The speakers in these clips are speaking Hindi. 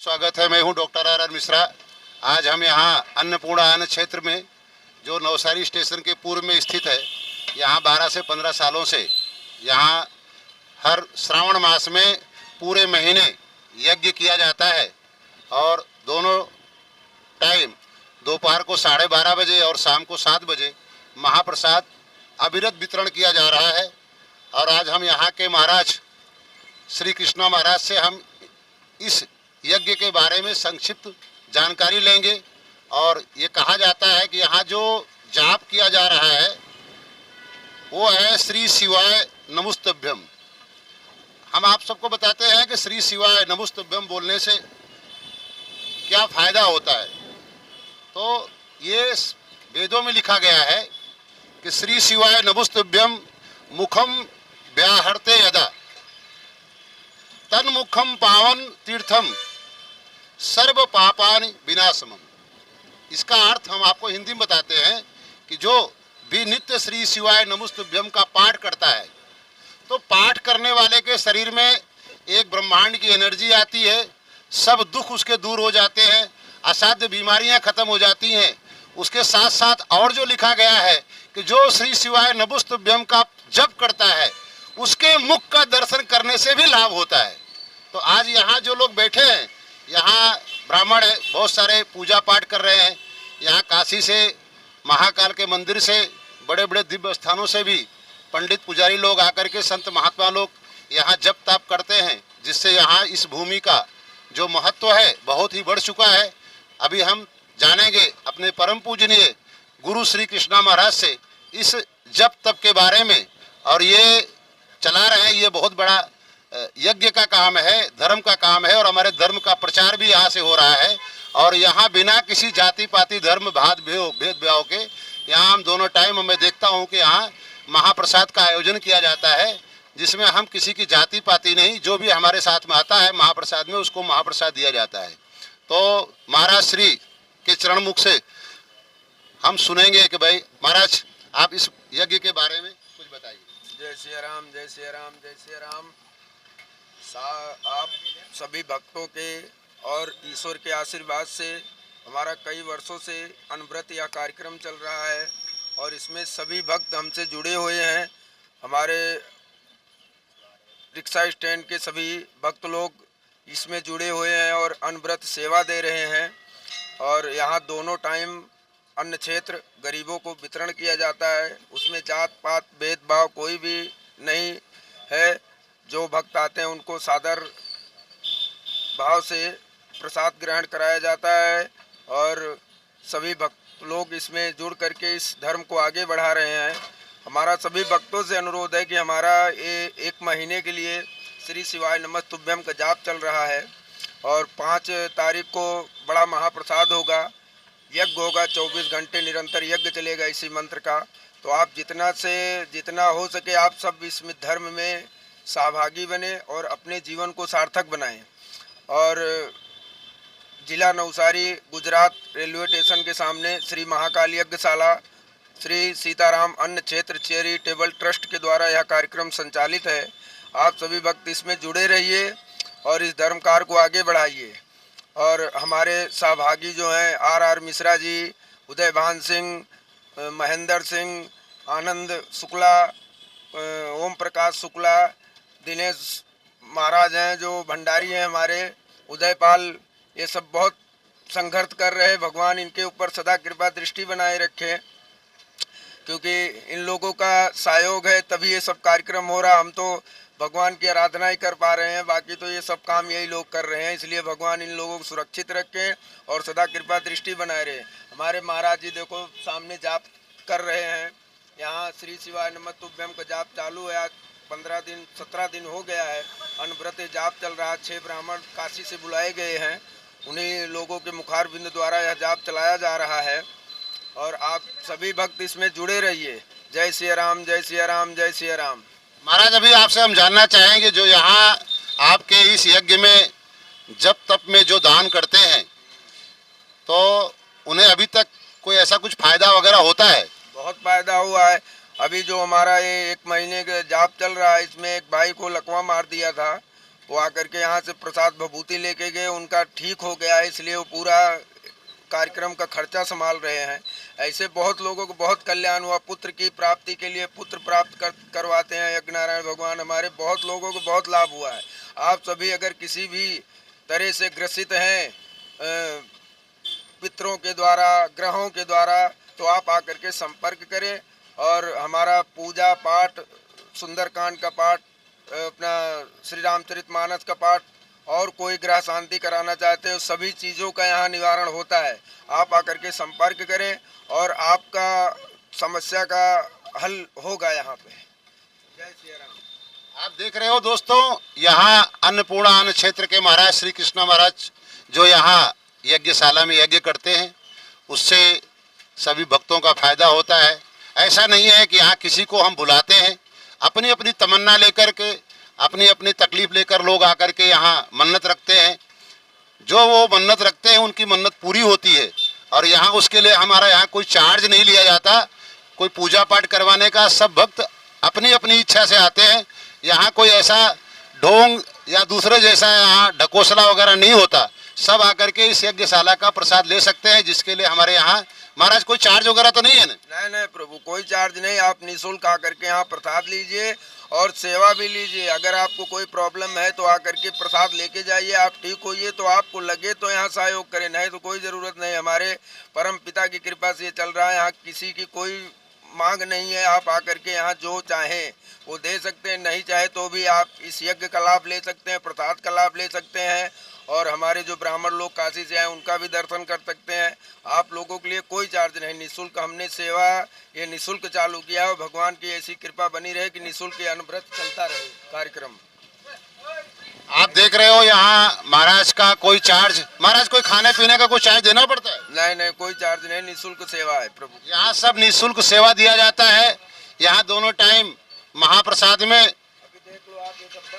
स्वागत है। मैं हूं डॉक्टर आर मिश्रा। आज हम यहां अन्नपूर्णा अन्न क्षेत्र में, जो नवसारी स्टेशन के पूर्व में स्थित है, यहां 12 से 15 सालों से यहां हर श्रावण मास में पूरे महीने यज्ञ किया जाता है और दोनों टाइम दोपहर को 12:30 बजे और शाम को 7 बजे महाप्रसाद अविरत वितरण किया जा रहा है। और आज हम यहाँ के महाराज श्री कृष्णा महाराज से हम इस यज्ञ के बारे में संक्षिप्त जानकारी लेंगे। और ये कहा जाता है कि यहाँ जो जाप किया जा रहा है वो है श्री शिवाय नमस्तुभ्यम। हम आप सबको बताते हैं कि श्री शिवाय नमस्तुभ्यम बोलने से क्या फायदा होता है। तो ये वेदों में लिखा गया है कि श्री शिवाय नमस्तुभ्यम मुखम व्याहरते यदा तन्मुखम पावन तीर्थम सर्व पापानि विनाशमम। इसका अर्थ हम आपको हिंदी में बताते हैं कि जो भी नित्य श्री शिवाय नमस्तुभ्यम का पाठ करता है तो पाठ करने वाले के शरीर में एक ब्रह्मांड की एनर्जी आती है, सब दुख उसके दूर हो जाते हैं, असाध्य बीमारियां खत्म हो जाती हैं। उसके साथ साथ और जो लिखा गया है कि जो श्री शिवाय नमस्तुभ्यम का जप करता है उसके मुख का दर्शन करने से भी लाभ होता है। तो आज यहाँ जो लोग बैठे हैं, यहाँ ब्राह्मण है, बहुत सारे पूजा पाठ कर रहे हैं। यहाँ काशी से, महाकाल के मंदिर से, बड़े बड़े दिव्य स्थानों से भी पंडित पुजारी लोग आकर के, संत महात्मा लोग यहाँ जप ताप करते हैं, जिससे यहाँ इस भूमि का जो महत्व है बहुत ही बढ़ चुका है। अभी हम जानेंगे अपने परम पूजनीय गुरु श्री कृष्णा महाराज से इस जप तप के बारे में। और ये चला रहे हैं, ये बहुत बड़ा यज्ञ का काम है, धर्म का काम है, और हमारे धर्म का प्रचार भी यहाँ से हो रहा है। और यहाँ बिना किसी जाति पाति धर्म भेदभाव के यहाँ हम दोनों टाइम, मैं देखता हूँ कि यहाँ महाप्रसाद का आयोजन किया जाता है, जिसमें हम किसी की जाति पाति नहीं, जो भी हमारे साथ में आता है महाप्रसाद में उसको महाप्रसाद दिया जाता है। तो महाराज श्री के चरण मुख से हम सुनेंगे कि भाई महाराज आप इस यज्ञ के बारे में कुछ बताइए। जय श्री राम, जय श्री राम, जय श्री राम। आप सभी भक्तों के और ईश्वर के आशीर्वाद से हमारा कई वर्षों से अनव्रत यह कार्यक्रम चल रहा है और इसमें सभी भक्त हमसे जुड़े हुए हैं। हमारे रिक्शा स्टैंड के सभी भक्त लोग इसमें जुड़े हुए हैं और अनव्रत सेवा दे रहे हैं। और यहाँ दोनों टाइम अन्न क्षेत्र गरीबों को वितरण किया जाता है, उसमें जात पात भेदभाव कोई भी नहीं है। जो भक्त आते हैं उनको सादर भाव से प्रसाद ग्रहण कराया जाता है और सभी भक्त लोग इसमें जुड़ करके इस धर्म को आगे बढ़ा रहे हैं। हमारा सभी भक्तों से अनुरोध है कि हमारा ये 1 महीने के लिए श्री शिवाय नमस्तुभ्यम का जाप चल रहा है और 5 तारीख को बड़ा महाप्रसाद होगा, यज्ञ होगा, 24 घंटे निरंतर यज्ञ चलेगा इसी मंत्र का। तो आप जितना हो सके आप सब इस धर्म में सहभागी बने और अपने जीवन को सार्थक बनाएं। और जिला नवसारी गुजरात रेलवे स्टेशन के सामने श्री महाकाल यज्ञशाला श्री सीताराम अन्न क्षेत्र चैरिटेबल ट्रस्ट के द्वारा यह कार्यक्रम संचालित है। आप सभी भक्त इसमें जुड़े रहिए और इस धर्म कार्य को आगे बढ़ाइए। और हमारे सहभागी जो हैं आर मिश्रा जी, उदय भान सिंह, महेंद्र सिंह, आनंद शुक्ला, ओम प्रकाश शुक्ला, दिनेश महाराज हैं जो भंडारी हैं हमारे, उदयपाल, ये सब बहुत संघर्ष कर रहे हैं। भगवान इनके ऊपर सदा कृपा दृष्टि बनाए रखे, क्योंकि इन लोगों का सहयोग है तभी ये सब कार्यक्रम हो रहा। हम तो भगवान की आराधना ही कर पा रहे हैं, बाकी तो ये सब काम यही लोग कर रहे हैं। इसलिए भगवान इन लोगों को सुरक्षित रखें और सदा कृपा दृष्टि बनाए रहे। हमारे महाराज जी देखो सामने जाप कर रहे हैं। यहाँ श्री शिवाय नमस्तुभ्यम का जाप चालू है, आज 17 दिन हो गया है। अनव्रत जाप चल रहा है। 6 ब्राह्मण काशी से बुलाए गए हैं, उन्हीं लोगों के मुखार बिंद द्वारा यह जाप चलाया जा रहा है। और आप सभी भक्त इसमें जुड़े रहिए। जय श्री राम, जय श्री राम, जय श्री राम। महाराज अभी आपसे हम जानना चाहेंगे, जो यहाँ आपके इस यज्ञ में जप तप में जो दान करते हैं तो उन्हें अभी तक कोई ऐसा कुछ फायदा वगैरह होता है? बहुत फायदा हुआ है। अभी जो हमारा ये 1 महीने का जाप चल रहा है, इसमें एक भाई को लकवा मार दिया था, वो आकर के यहाँ से प्रसाद भभूति लेके गए, उनका ठीक हो गया है, इसलिए वो पूरा कार्यक्रम का खर्चा संभाल रहे हैं। ऐसे बहुत लोगों को बहुत कल्याण हुआ, पुत्र की प्राप्ति के लिए पुत्र प्राप्त करवाते हैं यज्ञ नारायण भगवान, हमारे बहुत लोगों को बहुत लाभ हुआ है। आप सभी अगर किसी भी तरह से ग्रसित हैं पितरों के द्वारा, ग्रहों के द्वारा, तो आप आकर के संपर्क करें। और हमारा पूजा पाठ, सुंदरकांड का पाठ, अपना श्री रामचरितमानस का पाठ, और कोई ग्रह शांति कराना चाहते हो, सभी चीज़ों का यहाँ निवारण होता है। आप आकर के संपर्क करें और आपका समस्या का हल होगा यहाँ पे। जय श्री राम। आप देख रहे हो दोस्तों, यहाँ अन्नपूर्णा अन्न क्षेत्र के महाराज श्री कृष्णा महाराज जो यहाँ यज्ञशाला में यज्ञ करते हैं, उससे सभी भक्तों का फायदा होता है। ऐसा नहीं है कि यहाँ किसी को हम बुलाते हैं, अपनी अपनी तमन्ना लेकर के, अपनी अपनी तकलीफ लेकर लोग आकर के यहाँ मन्नत रखते हैं। जो वो मन्नत रखते हैं उनकी मन्नत पूरी होती है। और यहाँ उसके लिए हमारा यहाँ कोई चार्ज नहीं लिया जाता, कोई पूजा पाठ करवाने का। सब भक्त अपनी अपनी इच्छा से आते हैं। यहाँ कोई ऐसा ढोंग या दूसरे जैसा यहाँ ढकोसला वगैरह नहीं होता। सब आकर के इस यज्ञशाला का प्रसाद ले सकते हैं, जिसके लिए हमारे यहाँ महाराज कोई चार्ज वगैरह तो नहीं है ना? नहीं प्रभु, कोई चार्ज नहीं। आप निःशुल्क आकर के यहाँ प्रसाद लीजिए और सेवा भी लीजिए। अगर आपको कोई प्रॉब्लम है तो आकर के प्रसाद लेके जाइए, आप ठीक होइए तो आपको लगे तो यहाँ सहयोग करें, नहीं तो कोई ज़रूरत नहीं। हमारे परम पिता की कृपा से ये चल रहा है, यहाँ किसी की कोई मांग नहीं है। आप आकर के यहाँ जो चाहें वो दे सकते हैं, नहीं चाहे तो भी आप इस यज्ञ का लाभ ले सकते हैं, प्रसाद का लाभ ले सकते हैं। और हमारे जो ब्राह्मण लोग काशी से आए उनका भी दर्शन कर सकते हैं। आप लोगों के लिए कोई चार्ज नहीं, निःशुल्क हमने सेवा ये निःशुल्क चालू किया है। भगवान की ऐसी कृपा बनी रहे कि निःशुल्क अनव्रत चलता रहे कार्यक्रम। आप देख रहे हो यहाँ महाराज का कोई चार्ज, महाराज कोई खाने पीने का कोई चार्ज देना पड़ता है? नहीं, कोई चार्ज नहीं, निःशुल्क सेवा है प्रभु। यहाँ सब निःशुल्क सेवा दिया जाता है। यहाँ दोनों टाइम महाप्रसाद में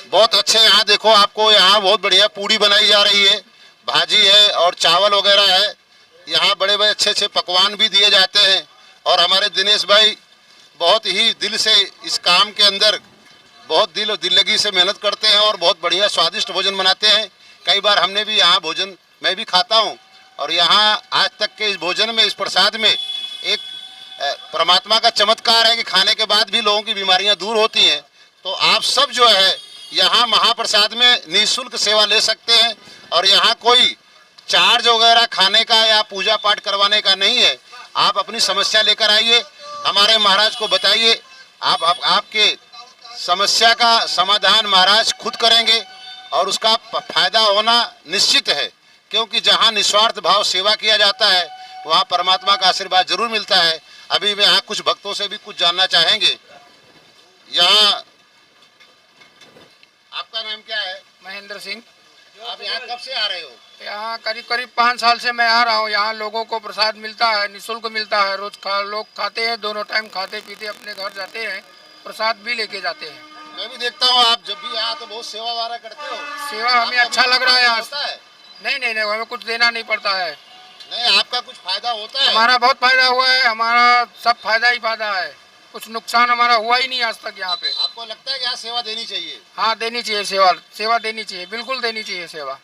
बहुत अच्छे, यहाँ देखो आपको यहाँ बहुत बढ़िया पूड़ी बनाई जा रही है, भाजी है और चावल वगैरह है। यहाँ बड़े बड़े अच्छे अच्छे पकवान भी दिए जाते हैं। और हमारे दिनेश भाई बहुत ही दिल से इस काम के अंदर बहुत दिल और दिल लगी से मेहनत करते हैं और बहुत बढ़िया स्वादिष्ट भोजन बनाते हैं। कई बार हमने भी यहाँ भोजन मैं भी खाता हूँ। और यहाँ आज तक के इस भोजन में, इस प्रसाद में एक परमात्मा का चमत्कार है कि खाने के बाद भी लोगों की बीमारियाँ दूर होती हैं। तो आप सब जो है यहाँ महाप्रसाद में निःशुल्क सेवा ले सकते हैं। और यहाँ कोई चार्ज वगैरह खाने का या पूजा पाठ करवाने का नहीं है। आप अपनी समस्या लेकर आइए, हमारे महाराज को बताइए। आपके समस्या का समाधान महाराज खुद करेंगे और उसका फायदा होना निश्चित है। क्योंकि जहाँ निस्वार्थ भाव सेवा किया जाता है वहाँ परमात्मा का आशीर्वाद जरूर मिलता है। अभी मैं यहाँ कुछ भक्तों से भी कुछ जानना चाहेंगे। यहाँ आपका नाम क्या है? महेंद्र सिंह। आप यहाँ कब से आ रहे हो? यहाँ करीब 5 साल से मैं आ रहा हूँ। यहाँ लोगों को प्रसाद मिलता है, निःशुल्क मिलता है। रोज लोग खाते हैं, दोनों टाइम खाते पीते अपने घर जाते हैं, प्रसाद भी लेके जाते हैं। मैं भी देखता हूँ आप जब भी यहाँ तो बहुत सेवा वारा करते हो। सेवा हमें अच्छा लग रहा है यहाँ। होता है? नहीं, हमें कुछ देना नहीं पड़ता है। नहीं, आपका कुछ फायदा होता है? हमारा बहुत फायदा हुआ है, हमारा सब फायदा ही फायदा है। कुछ नुकसान हमारा हुआ ही नहीं आज तक यहाँ पे। आपको लगता है कि यहाँ सेवा देनी चाहिए? हाँ, देनी चाहिए सेवा देनी चाहिए, बिल्कुल देनी चाहिए सेवा।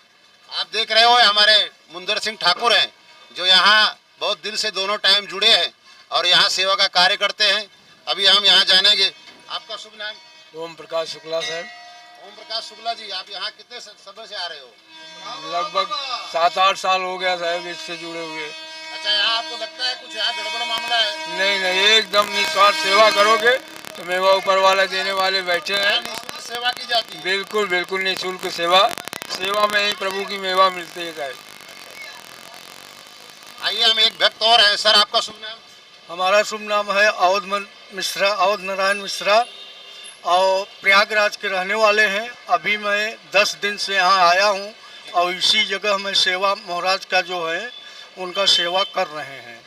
आप देख रहे हो हमारे मुंदर सिंह ठाकुर हैं जो यहाँ बहुत दिल से दोनों टाइम जुड़े हैं और यहाँ सेवा का कार्य करते हैं। अभी हम यहाँ जानेंगे। आपका शुभ नाम? ओम प्रकाश शुक्ला सर। ओम प्रकाश शुक्ला जी, आप यहाँ कितने समय से आ रहे हो? लगभग 7-8 साल हो गया साहब इससे जुड़े हुए। अच्छा, यहाँ आपको लगता है कुछ यहाँ गड़बड़ मामला है? नहीं, एकदम निस्वार्थ सेवा करोगे तो मेवा ऊपर वाला देने वाले बैठे हैं। निःशुल्क सेवा की जाती है? बिल्कुल निःशुल्क सेवा में ही प्रभु की मेवा मिलती है साहब। आइए, हम एक भक्त और है। सर, आपका शुभ नाम? हमारा शुभ नाम है अवध नारायण मिश्रा और प्रयागराज के रहने वाले हैं। अभी मैं 10 दिन से यहाँ आया हूँ और इसी जगह मैं सेवा महाराज का जो है उनका सेवा कर रहे हैं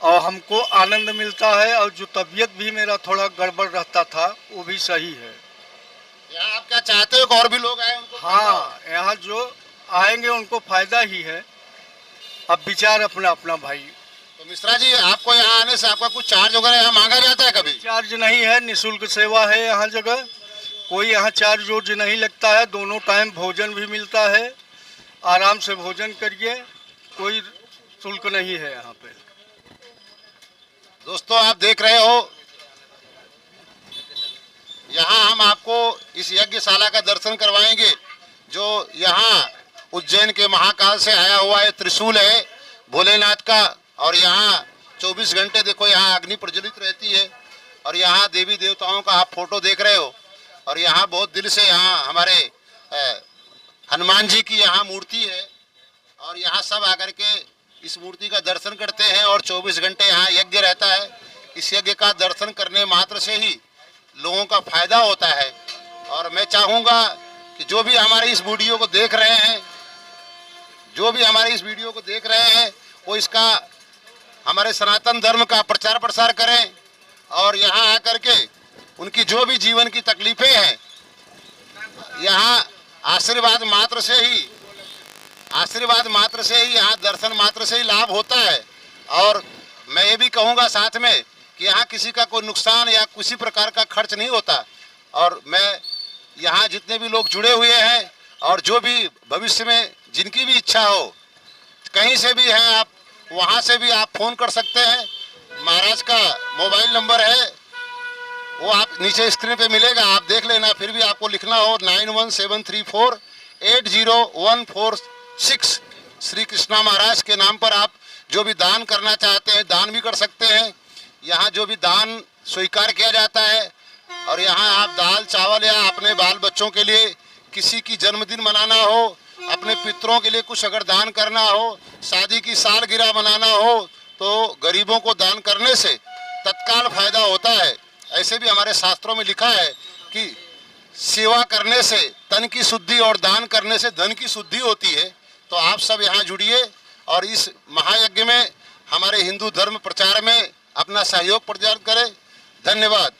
और हमको आनंद मिलता है। और जो तबीयत भी मेरा थोड़ा गड़बड़ रहता था वो भी सही है। यहाँ आप क्या चाहते हो कि और भी लोग आए उनको? हाँ, यहाँ जो आएंगे उनको फायदा ही है। अब विचार अपना अपना भाई। तो मिश्रा जी, आपको यहाँ आने से आपका कुछ चार्ज वगैरह यहाँ मांगा जाता है कभी? चार्ज नहीं है, निःशुल्क सेवा है यहाँ जगह। कोई यहाँ चार्ज वोर्ज नहीं लगता है, दोनों टाइम भोजन भी मिलता है, आराम से भोजन करिए, कोई शुल्क नहीं है यहाँ पे। दोस्तों आप देख रहे हो, यहाँ हम आपको इस यज्ञशाला का दर्शन करवाएंगे जो यहाँ उज्जैन के महाकाल से आया हुआ है त्रिशूल है भोलेनाथ का। और यहाँ 24 घंटे देखो यहाँ अग्नि प्रज्वलित रहती है और यहाँ देवी देवताओं का आप फोटो देख रहे हो। और यहाँ बहुत दिल से यहाँ हमारे हनुमान जी की यहाँ मूर्ति है और यहाँ सब आकर के इस मूर्ति का दर्शन करते हैं और 24 घंटे यहाँ यज्ञ रहता है। इस यज्ञ का दर्शन करने मात्र से ही लोगों का फायदा होता है। और मैं चाहूँगा कि जो भी हमारे इस वीडियो को देख रहे हैं, वो इसका हमारे सनातन धर्म का प्रचार प्रसार करें और यहाँ आकर के उनकी जो भी जीवन की तकलीफें हैं, यहाँ आशीर्वाद मात्र से ही यहाँ दर्शन मात्र से ही लाभ होता है। और मैं ये भी कहूँगा साथ में कि यहाँ किसी का कोई नुकसान या किसी प्रकार का खर्च नहीं होता। और मैं यहाँ जितने भी लोग जुड़े हुए हैं और जो भी भविष्य में जिनकी भी इच्छा हो, कहीं से भी हैं आप, वहाँ से भी आप फ़ोन कर सकते हैं। महाराज का मोबाइल नंबर है, वो आप नीचे स्क्रीन पे मिलेगा, आप देख लेना। फिर भी आपको लिखना हो 9173480146। श्री कृष्णा महाराज के नाम पर आप जो भी दान करना चाहते हैं दान भी कर सकते हैं। यहाँ जो भी दान स्वीकार किया जाता है। और यहाँ आप दाल चावल या अपने बाल बच्चों के लिए किसी की जन्मदिन मनाना हो, अपने पितरों के लिए कुछ अगर दान करना हो, शादी की सालगिरह मनाना हो, तो गरीबों को दान करने से तत्काल फायदा होता है। ऐसे भी हमारे शास्त्रों में लिखा है कि सेवा करने से तन की शुद्धि और दान करने से धन की शुद्धि होती है। तो आप सब यहाँ जुड़िए और इस महायज्ञ में हमारे हिंदू धर्म प्रचार में अपना सहयोग प्रदान करें। धन्यवाद।